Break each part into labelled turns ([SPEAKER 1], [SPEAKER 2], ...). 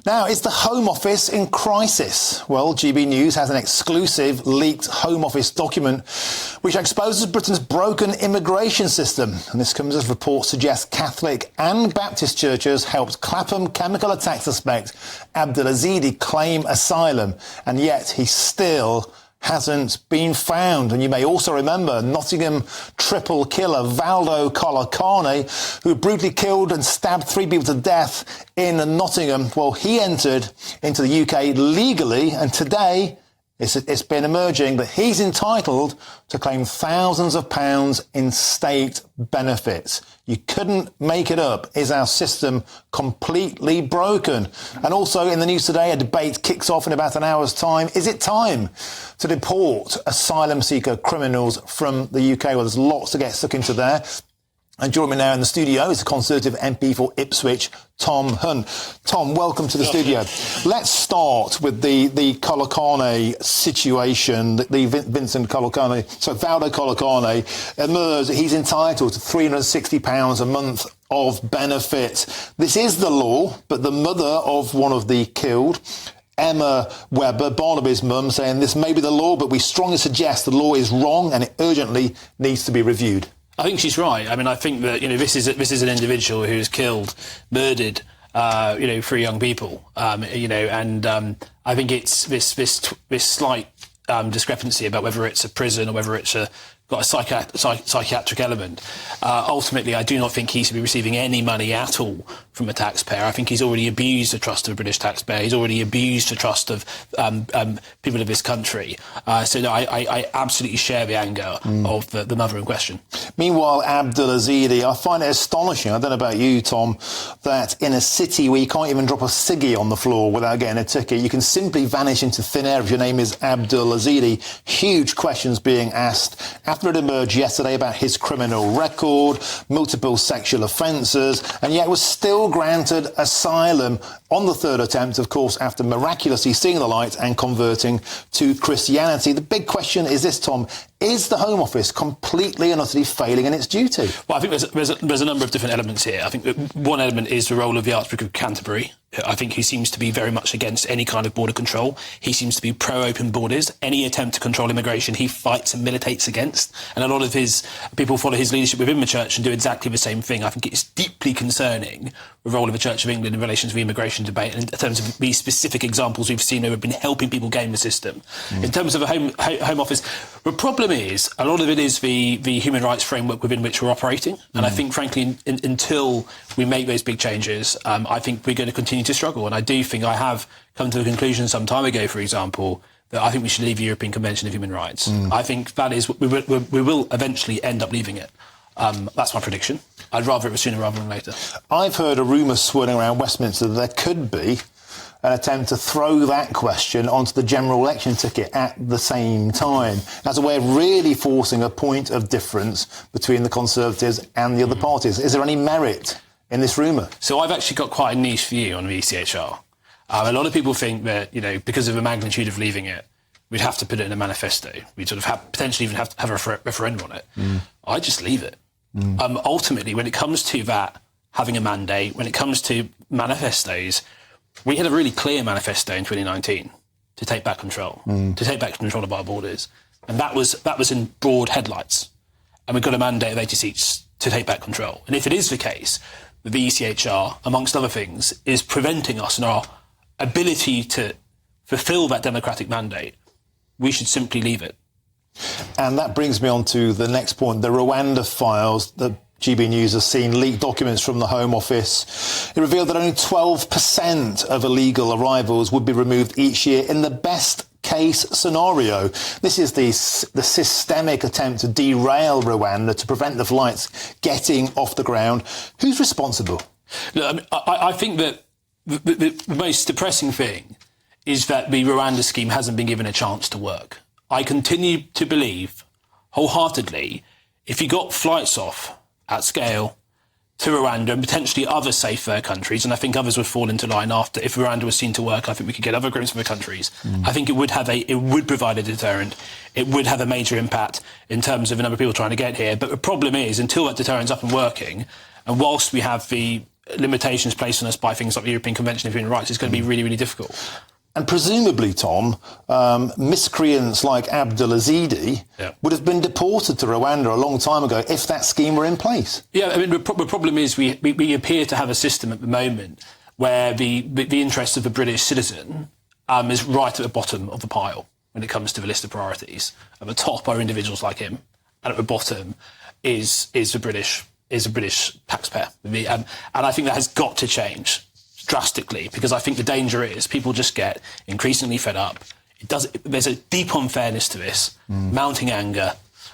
[SPEAKER 1] Now, is the Home Office in crisis? Well, GB News has an exclusive leaked Home Office document which exposes Britain's broken immigration system. And this comes as reports suggest Catholic and Baptist churches helped Clapham chemical attack suspect Abdelaziz claim asylum, and yet he still hasn't been found. And you may also remember Nottingham triple killer Valdo Colacane, who brutally killed and stabbed 3 people to death in Nottingham. Well, he entered into the UK legally, and today it's been emerging that he's entitled to claim thousands of pounds in state benefits. You couldn't make it up. Is our system completely broken? And also in the news today, a debate kicks off in about an hour's time. Is it time to deport asylum seeker criminals from the UK? Well, there's lots to get stuck into there. And joining me now in the studio is the Conservative MP for Ipswich, Tom Hunt. Tom, welcome to the studio. Let's start with the Colacane situation, the Vincent Colacane, so Valdo Colacane emerged. He's entitled to £360 a month of benefit. This is the law, but the mother of one of the killed, Emma Webber, Barnaby's mum, saying this may be the law, but we strongly suggest the law is wrong and it urgently needs to be reviewed.
[SPEAKER 2] I think she's right. I mean, I think that, this is an individual who's killed, murdered, 3 young people, and I think it's this slight discrepancy about whether it's a prison or whether it's got a psychiatric element. Ultimately, I do not think he should be receiving any money at all from a taxpayer. I think he's already abused the trust of a British taxpayer. He's already abused the trust of people of this country. So no, I absolutely share the anger of the mother in question.
[SPEAKER 1] Meanwhile, Abdelaziz, I find it astonishing, I don't know about you, Tom, that in a city where you can't even drop a ciggy on the floor without getting a ticket, you can simply vanish into thin air if your name is Abdelaziz. Huge questions being asked after it emerged yesterday about his criminal record, multiple sexual offences, and yet was still granted asylum on the 3rd attempt, of course, after miraculously seeing the light and converting to Christianity. The big question is this, Tom: is the Home Office completely and utterly failing in its duty?
[SPEAKER 2] Well, I think there's a number of different elements here. I think that one element is the role of the Arch Bishop of Canterbury. I think he seems to be very much against any kind of border control. He seems to be pro-open borders. Any attempt to control immigration, he fights and militates against. And a lot of his people follow his leadership within the church and do exactly the same thing. I think it's deeply concerning, the role of the Church of England in relation to the immigration debate. And in terms of these specific examples we've seen who have been helping people game the system. In terms of the Home Office, the problem is a lot of it is the human rights framework within which we're operating. And I think, frankly, until we make those big changes, I think we're going to continue to struggle. And I do think I have come to a conclusion some time ago, for example, that I think we should leave the European Convention of Human Rights. I think that is, we will eventually end up leaving it. That's my prediction. I'd rather it was sooner rather than later. I've
[SPEAKER 1] heard a rumour swirling around Westminster that there could be an attempt to throw that question onto the general election ticket at the same time, as a way of really forcing a point of difference between the Conservatives and the other parties. Is there any merit in this rumour? So I've actually got quite a niche view on the ECHR. A lot of people think that, because of the magnitude of leaving it, we'd have to put it in a manifesto. We'd sort of potentially even have to have a referendum on it. I just leave it. Ultimately, when it comes to that, having a mandate, when it comes to manifestos, we had a really clear manifesto in 2019 to take back control, to take back control of our borders. And that was in broad headlights. And we've got a mandate of 80 seats to take back control. And if it is the case that the ECHR, amongst other things, is preventing us in our ability to fulfil that democratic mandate, we should simply leave it. And that brings me on to the next point, the Rwanda files. The GB News has seen leaked documents from the Home Office. It revealed that only 12% of illegal arrivals would be removed each year in the best case scenario. This is the systemic attempt to derail Rwanda, to prevent the flights getting off the ground. Who's responsible? Look, I think that the most depressing thing is that the Rwanda scheme hasn't been given a chance to work. I continue to believe wholeheartedly, if you got flights off at scale to Rwanda and potentially other safe third countries, and I think others would fall into line after, if Rwanda was seen to work, I think we could get other agreements with other countries. I think it would provide a deterrent. It would have a major impact in terms of the number of people trying to get here. But the problem is, until that deterrent's up and working, and whilst we have the
[SPEAKER 2] limitations placed on us by things like the European Convention of Human Rights, it's going to be really, really difficult.
[SPEAKER 1] And presumably, Tom, miscreants like Abdul-Azidi would have been deported to Rwanda a long time ago if that scheme were in place.
[SPEAKER 2] Yeah, I mean, the problem is we appear to have a system at the moment where the interest of the British citizen is right at the bottom of the pile when it comes to the list of priorities. At the top are individuals like him, and at the bottom is the British taxpayer. And I think that has got to change drastically, because I think the danger is people just get increasingly fed up. There's a deep unfairness to this, mounting anger,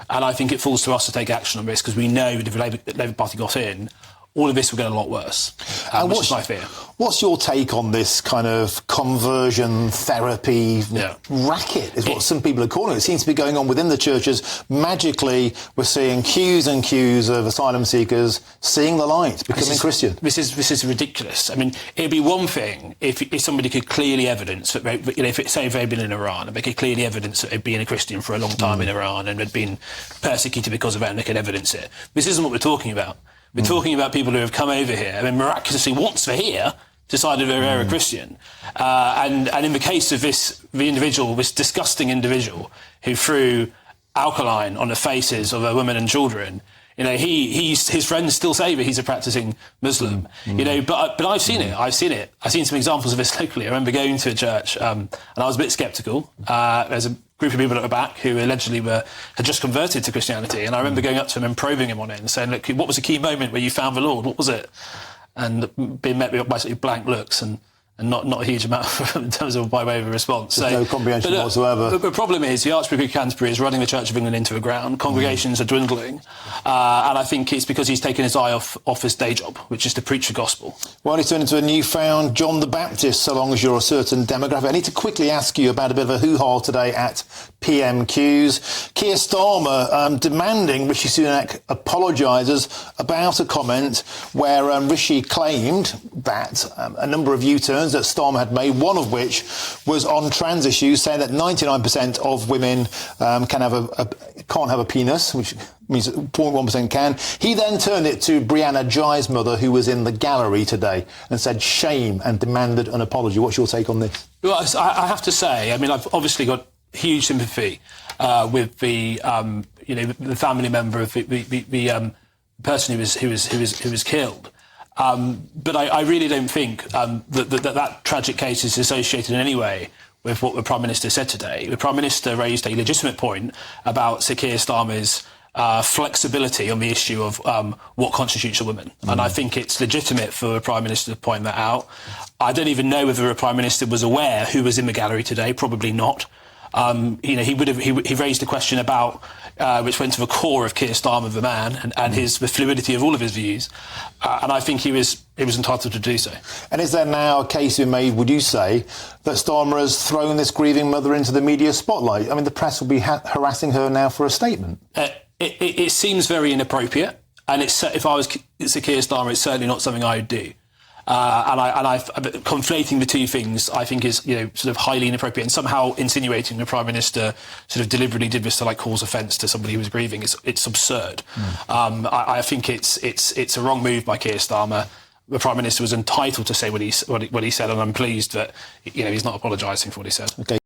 [SPEAKER 2] and I think it falls to us to take action on this, because we know that if the Labour Party got in, all of this will get a lot worse, which is my fear.
[SPEAKER 1] What's your take on this kind of conversion therapy racket, is what some people are calling it? It seems to be going on within the churches. Magically, we're seeing queues and queues of asylum seekers seeing the light, becoming Christian.
[SPEAKER 2] This is ridiculous. I mean, it'd be one thing if somebody could clearly evidence that, if they'd been in Iran, and they could clearly evidence that they'd been a Christian for a long time in Iran and had been persecuted because of it, and they could evidence it. This isn't what we're talking about. We're talking about people who have come over here, and miraculously, once they're here, decided they're a Christian. And in the case of this disgusting individual who threw alkaline on the faces of a woman and children, his friends still say that he's a practicing Muslim. But I've seen it. I've seen some examples of this locally. I remember going to a church, and I was a bit sceptical. There's a group of people at the back who allegedly had just converted to Christianity, and I remember going up to him and probing him on it and saying, "Look, what was the key moment where you found the Lord? What was it?" And being met with basically blank looks and not a huge amount in terms of by way of a response.
[SPEAKER 1] There's no comprehension whatsoever.
[SPEAKER 2] The problem is the Archbishop of Canterbury is running the Church of England into the ground. Congregations are dwindling. And I think it's because he's taken his eye off his day job, which is to preach the gospel. Well,
[SPEAKER 1] he's turned into a newfound John the Baptist, so long as you're a certain demographic. I need to quickly ask you about a bit of a hoo-ha today at PMQs. Keir Starmer demanding Rishi Sunak apologises about a comment where Rishi claimed that a number of U-turns that Starmer had made, one of which was on trans issues, saying that 99% of women can't have a penis, which means 0.1% can. He then turned it to Brianna Jai's mother, who was in the gallery today, and said shame and demanded an apology. What's your take on this?
[SPEAKER 2] Well, I have to say, I mean, I've obviously got huge sympathy with the family member of the person who was killed. But I really don't think that tragic case is associated in any way with what the Prime Minister said today. The Prime Minister raised a legitimate point about Sir Keir Starmer's flexibility on the issue of what constitutes a woman. And I think it's legitimate for the Prime Minister to point that out. I don't even know whether the Prime Minister was aware who was in the gallery today. Probably not. He raised a question about which went to the core of Keir Starmer, the man, and the fluidity of all of his views, and I think he was entitled to do so. And is there now a case being made, would you say, that Starmer has thrown this grieving mother into the media spotlight? I mean, the press will be harassing her now for a statement. It seems very inappropriate, and if I was Sir Keir Starmer, it's certainly not something I would do. And I conflating the two things, I think, is sort of highly inappropriate, and somehow insinuating the Prime Minister sort of deliberately did this to cause offence to somebody who was grieving. It's absurd. I think it's a wrong move by Keir Starmer. The Prime Minister was entitled to say what he said, and I'm pleased that he's not apologising for what he said. Okay.